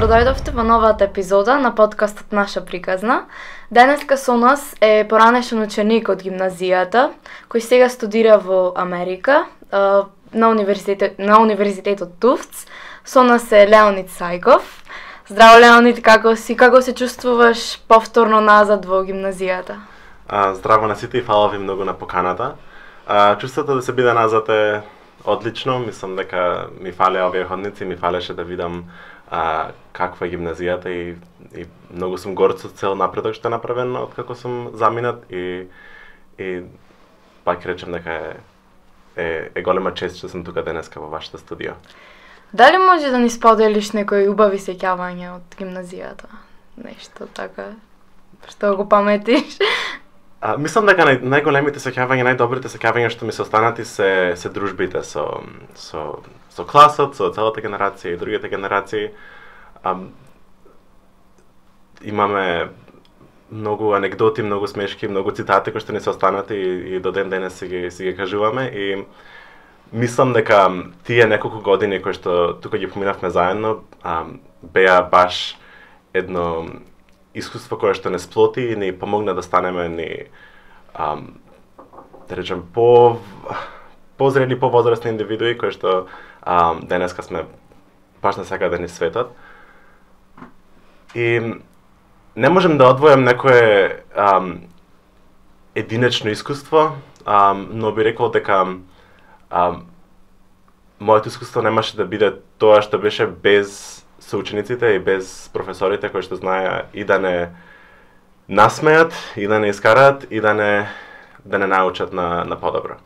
Добродојдовте во новата епизода на подкастот Наша приказна. Денеска со нас е поранешен ученик од гимназијата, кој сега студира во Америка, на универзитетот Туфтс. Со нас е Леонид Сајков. Здраво, Леонид, како си? Како се чувствуваш повторно назад во гимназијата? Здраво на сите и фала ви многу на поканата. Чувството да се биде назад е одлично. Мислам дека ми фалеа овие ходници, ми фалеше да видам каква е гимназијата и многу сум горд со цел напредок што е направен од како сум заминат и пак речем дека е голема чест што сум тука денеска во вашата студио. Дали може да ни споделиш некои убави сеќавања од гимназијата? Нешто така што го паметиш? Мислам дека најголемите сеќавања, најдобрите сеќавања што ми се останати се дружбите со класот, со целата генерација и другите генерации. Имаме многу анегдоти, многу смешки, многу цитати кои што ни се останати и до ден денес си ги кажуваме и мислам дека тие неколку години кои што тука ги поминавме заедно беа баш едно искуство кое што не сплоти и ни помогна да станеме да речем позрели, повозрастни индивидуи кои што денеска сме баш насекаде низ светот. И не можем да одвојам некое единечно искуство, но би рекол дека моето искуство немаше да биде тоа што беше без соучениците и без професорите кои што знаеа и да не насмеат, и да не искараат, и да не научат на подобро.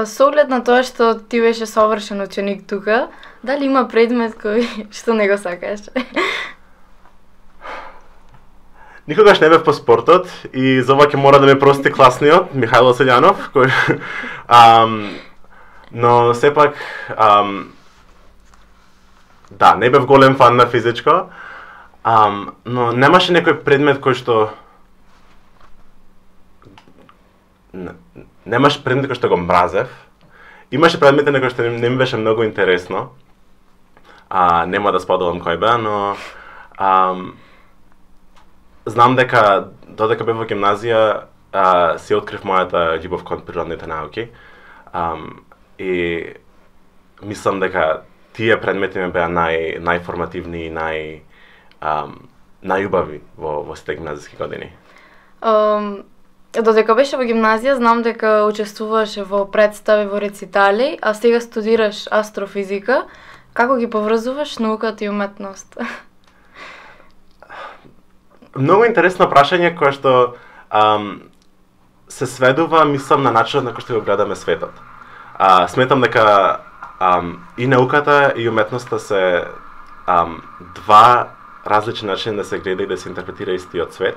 Со оглед на тоа што ти беше совршен ученик тука, дали има предмет кој што не го сакаш? Никогаш не бев по спортот и за ова ќе мора да ме прости класниот Михајло Селјанов, кој но сепак да, не бев голем фан на физичко, но немаше некој предмет кој што немаше предмет кој што го мразев. Имаше предмети на кои што не ми беше многу интересно. Нема да споделам кој беа, но знам дека додека бев во гимназија си открив мојата љубов кон природните науки. И мислам дека тие предмети ми беа најформативни и најубави во сите гимназиски години. Додека беше во гимназија, знам дека учествуваше во представи, во рецитали, а сега студираш астрофизика. Како ги поврзуваш науката и уметност? Многу интересно прашање кое што се сведува, мислам, на начинот на кој што го гледаме светот. Сметам дека и науката и уметноста се два различни начини да се гледа и да се интерпретира истиот свет.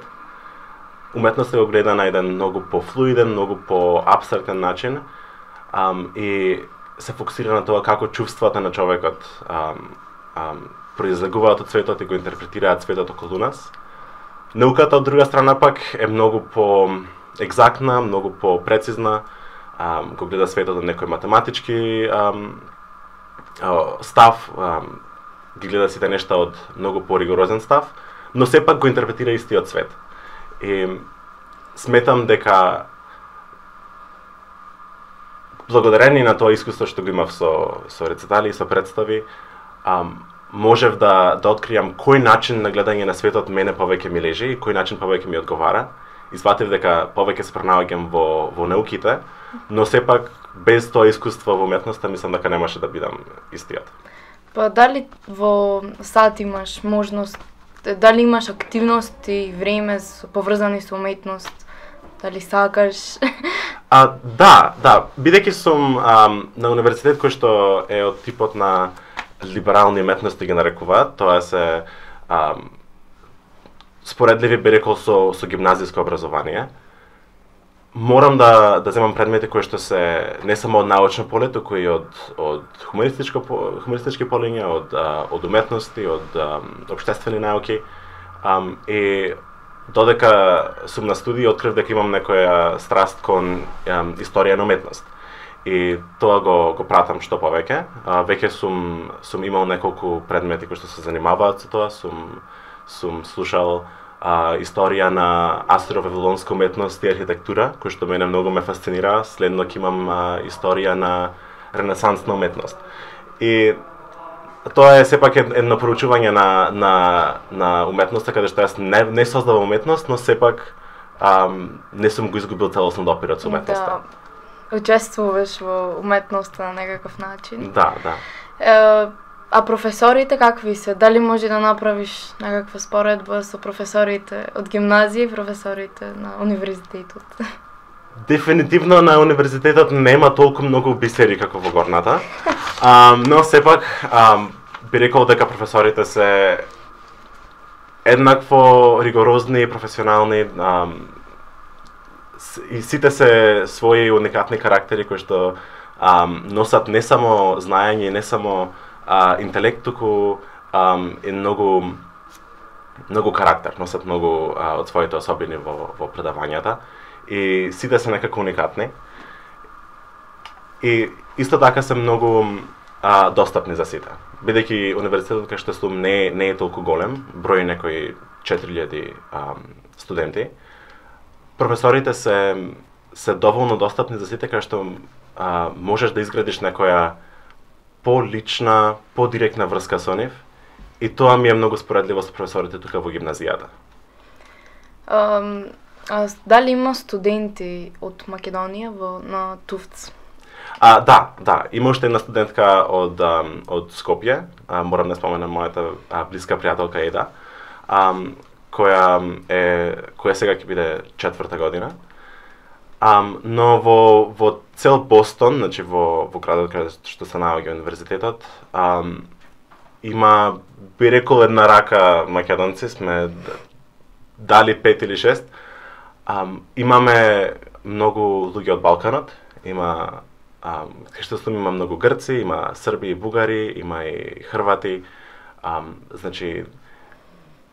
Уметноста го гледа на еден многу пофлуиден, многу по-абстрактен начин и се фокусира на тоа како чувствата на човекот произлегуваат од светот и го интерпретираат светот околу нас. Науката, од друга страна пак, е многу по-екзактна, многу по-прецизна, го гледа светот од некој математички став, ги гледа сите нешта од многу по-ригорозен став, но сепак го интерпретира истиот свет. И сметам дека благодарение на тоа искуство што го имав со рецитали и со представи, можев да откријам кој начин на гледање на светот мене повеќе ми лежи и кој начин повеќе ми одговара. И сватив дека повеќе се пронаоѓам во науките, но сепак без тоа искуство во уметноста мислам дека немаше да бидам истиот. Па дали во сад имаш можност, дали имаш активности и време поврзани со уметност? Дали сакаш? Да, бидејќи сум на универзитет кој што е од типот на либерални уметности ги нарекуваат, тоа се споредливи би рекол со гимназиско образование. Морам да земам предмети кои што се не само од научно поле, туку и од хуманистички полиња, од уметности, од општествени науки. И додека сум на студии, открив дека имам некоја страст кон историја на уметност. И тоа го пратам што повеќе. Веќе сум имал неколку предмети кои што се занимаваат со тоа, сум слушал историја на асиро-вавилонска уметност и архитектура, кој што мене многу ме фасцинира. Следно ќе имам историја на ренесансна уметност. И тоа е сепак едно проучување на уметноста, каде што јас не создавам уметност, но сепак не сум го изгубил целосно допирот со уметноста. Да, учествуваш во уметноста на некаков начин. Да. А професорите какви се? Дали може да направиш некаква споредба со професорите од гимназија и професорите на универзитетот? Дефинитивно на универзитетот нема толку многу бисери како во горната, но сепак би рекол дека професорите се еднакво ригорозни и професионални, и сите се своји уникатни карактери кои што носат не само знаење, не само интелект, туку и многу карактер, носат многу од своите особини во предавањата. И сите се некако уникатни. И исто така се многу достапни за сите. Бидејќи универзитетот кај што сум не е толку голем, брои некои 4000 студенти, професорите се доволно достапни за сите, кај што можеш да изградиш некоја полична, подиректна врска со нив, и тоа ми е многу споредливо со професорите тука во гимназијата. Дали има студенти од Македонија на Туфц? Да, има уште една студентка од Скопје, морам да споменам мојата блиска пријателка Еда, која сега ќе биде 4-та година. Но во цел Бостон, значи во градот каде што се наоѓа универзитетот, има, би рекол, една рака македонци, сме дали 5 или 6. Имаме многу луѓе од Балканот, кај што сум има многу грци, има срби и бугари, има и хрвати, значи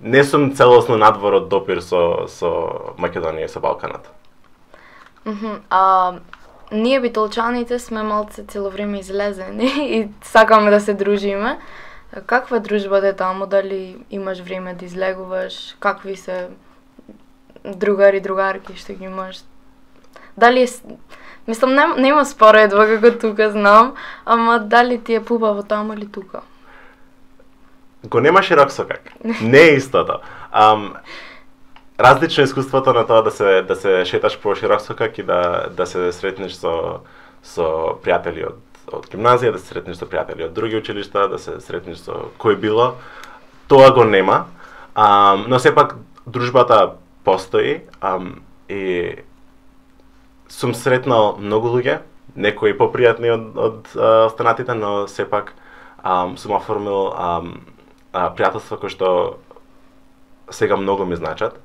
не сум целосно надвор од допир со Македонија и со Балканот. Ние битолчаните сме малце цело време излезени и сакаме да се дружиме. Каква е дружбата таму? Дали имаш време да излегуваш? Какви се другари, другарки што ги имаш? Дали мислам, нема споредба како тука знам, ама дали ти е пубаво таму или тука? Го нема широк сокак. Не е истото. Различно искуството на тоа да се шеташ по широк сокак и да се сретнеш со пријатели од гимназија, да се сретнеш со пријатели од други училишта, да се сретнеш со кој било. Тоа го нема. Но сепак дружбата постои и сум сретнал многу луѓе, некои попријатни од останатите, но сепак сум оформил пријателства кои што сега многу ми значат.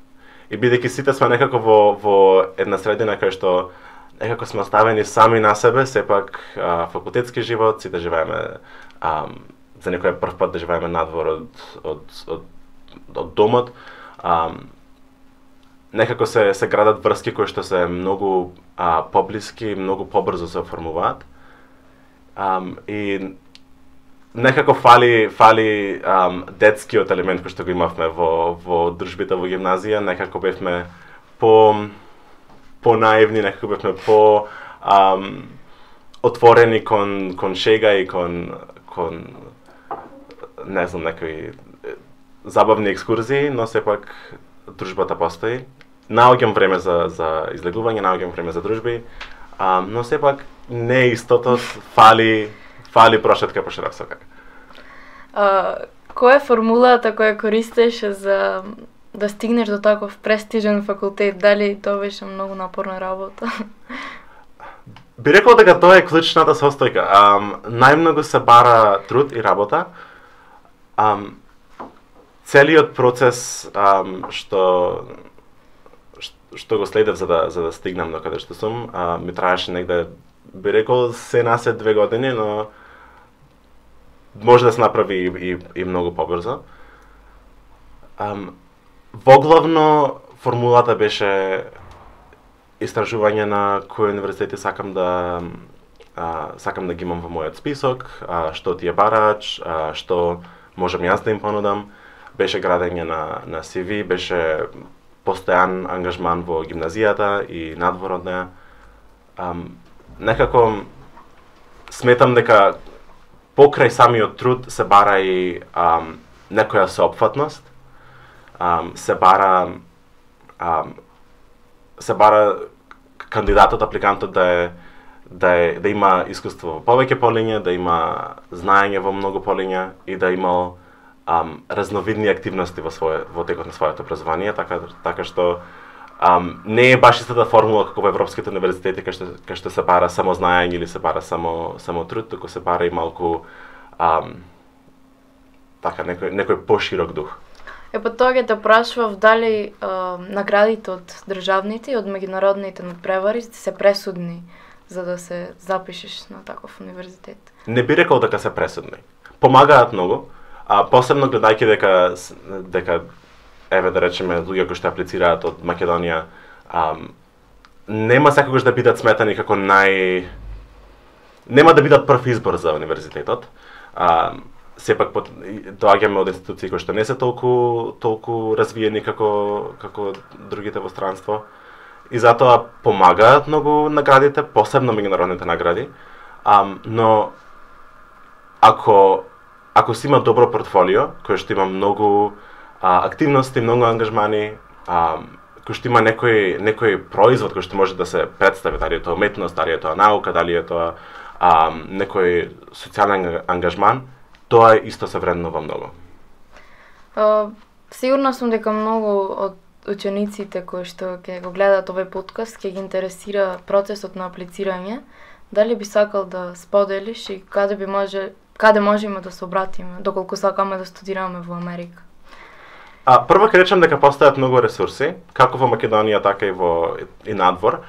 И бидејќи сите сме некако во една средина кај што некако сме оставени сами на себе, сепак факултетски живот, сите живееме за некој прв пат да живееме надвор од домот. Некако се градат врски кои што се многу поблиски, многу побрзо се оформуваат. И некако фали детскиот елемент кој што го имавме во дружбите во гимназија, некако бевме по наивни, некако бевме по отворени кон шега и кон не знам, некои забавни екскурзии, но сепак дружбата постои. Наоѓам време за излегување, наоѓам време за дружби, но сепак не е истото, фали прошетка по широк сокак. Која е формулата која користиш за да стигнеш до таков престижен факултет? Дали тоа беше многу напорна работа? Би рекол дека тоа е клучната состојка. Најмногу се бара труд и работа. Целиот процес што го следев за да стигнам до каде што сум, ми траеше негде, би рекол, се насе 2 години, но може да се направи и многу побрзо. Воглавно формулата беше истражување на кои универзитети сакам да сакам да ги имам во мојот список, што ти е барач, што можам јас да им понудам. Беше градење на CV, беше постојан ангажман во гимназијата и надвор од неа. Некако сметам дека покрај самиот труд се бара и некоја соопфатност, се бара кандидатот, апликантот да има искуство во повеќе полиња, да има знаење во многу полиња и да имал разновидни активности во текот на своето образование, така што не е баш истата формула како во европските универзитети кај што се бара само знаење или се бара само труд, туку се бара и малку некој поширок дух. Па тоа ќе те прашував дали наградите од државните и од меѓународните надпревари се пресудни за да се запишеш на таков универзитет? Не би рекол дека се пресудни. Помагаат многу, посебно гледајќи дека еве да речеме луѓе кои што аплицираат од Македонија нема секогаш да бидат сметани како нема да бидат прв избор за универзитетот. Сепак доаѓаме од институции кои што не се толку развиени како другите во странство. И затоа помагаат многу наградите, посебно меѓународните награди. Но ако си има добро портфолио, кој што има многу активности, многу ангажмани, кој што има некој производ кој што може да се представи, дали е тоа уметност, дали е тоа наука, дали е тоа некој социјален ангажман, тоа исто се вреднува многу. Сигурна сум дека многу од учениците кои што ќе го гледаат овој подкаст ќе ги интересира процесот на аплицирање. Дали би сакал да споделиш и каде можеме да се обратиме, доколку сакаме да студираме во Америка? Прво ќе речам дека постојат многу ресурси, како во Македонија, така и надвор.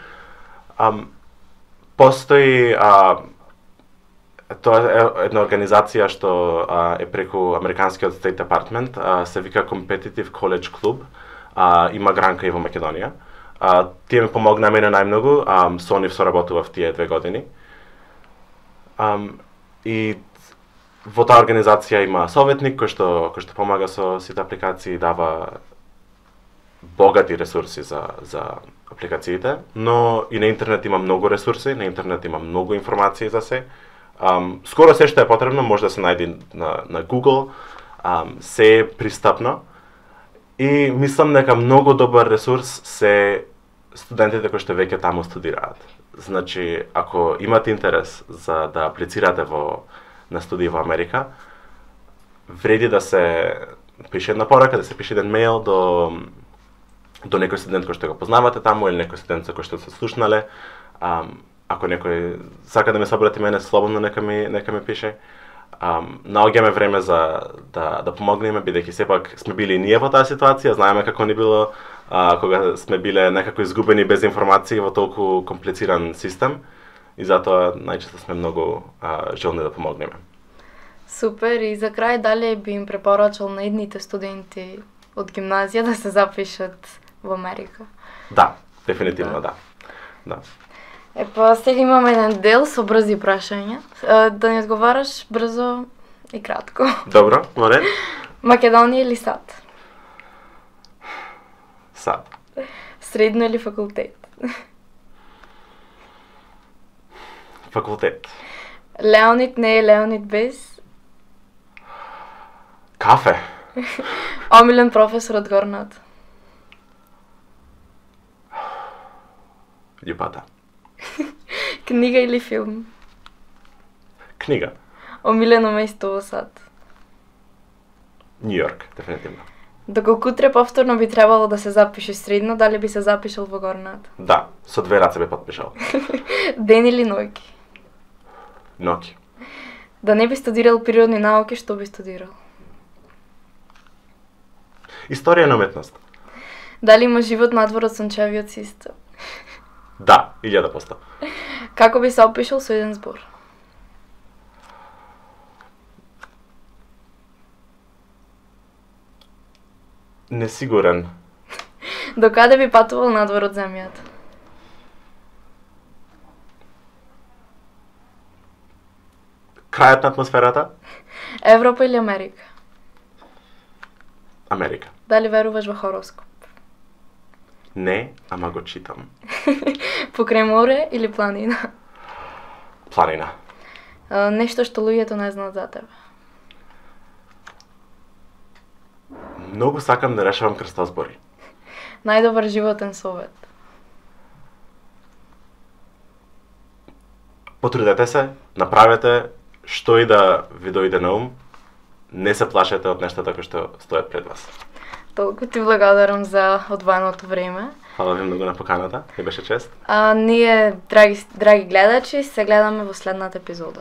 Постои тоа е една организација што е преку американскиот State Department, се вика Competitive College Club, има гранка и во Македонија. Тие ми помогнаа мене најмногу, со нив соработував тие 2 години. И во таа организација има советник кој што помага со сите апликации, дава богати ресурси за апликациите, но и на интернет има многу ресурси, на интернет има многу информации за се. Скоро се што е потребно може да се најде на Google, се е пристапно. И мислам дека многу добар ресурс се студентите кои што веќе таму студираат. Значи, ако имате интерес за да аплицирате на студии во Америка, вреди да се пише една порака, да се пише еден мејл до некој студент кој што го познавате таму или некој студент со кој што се слушнале. Ако некој сака да ме собрати мене, слободно нека ми пише. Наоѓаме време за да помогнеме, бидејќи сепак сме били ние во таа ситуација, знаеме како ни било кога сме биле некако изгубени без информации во толку комплициран систем и затоа најчесто сме многу желни да помогнеме. Супер, и за крај дали би им препорачал на идните студенти од гимназија да се запишат во Америка? Да, дефинитивно да. Па сега имаме еден дел со брзи прашања. Да ни одговараш брзо и кратко. Добро, море. Македонија или САД? САД. Средно или факултет? Факултет. Леонид не е Леонид без? Кафе. Омилен професор од Горнат? Љупата. Книга или филм? Книга. Омилено место во САД? Нью Йорк, дефинитивно. Доколку утре повторно би требало да се запишеш средно, дали би се запишал во Горнат? Да, со 2 раце би потпишал. Ден или ноќ? Ноќ. Да не би студирал природни науки, што би студирал? Историја на уметност. Дали има живот надвор од сончевиот систем? Да, 1000%. Како би се опишал со еден збор? Несигурен. До каде би патувал надвор од земјата? Крајот на атмосферата? Европа или Америка? Америка. Дали веруваш во хороскоп? Не, ама го читам. Покрај море или планина? Планина. Нешто што луѓето не знаат за тебе. Многу сакам да решавам крстозбори. Најдобар животен совет. Потрудете се, направете што и да ви дојде на ум. Не се плашете од нештата кои што стоят пред вас. Толку ти благодарам за одвоеното време. Фала ви многу на поканата, ми беше чест. Ние, драги гледачи, се гледаме во следната епизода.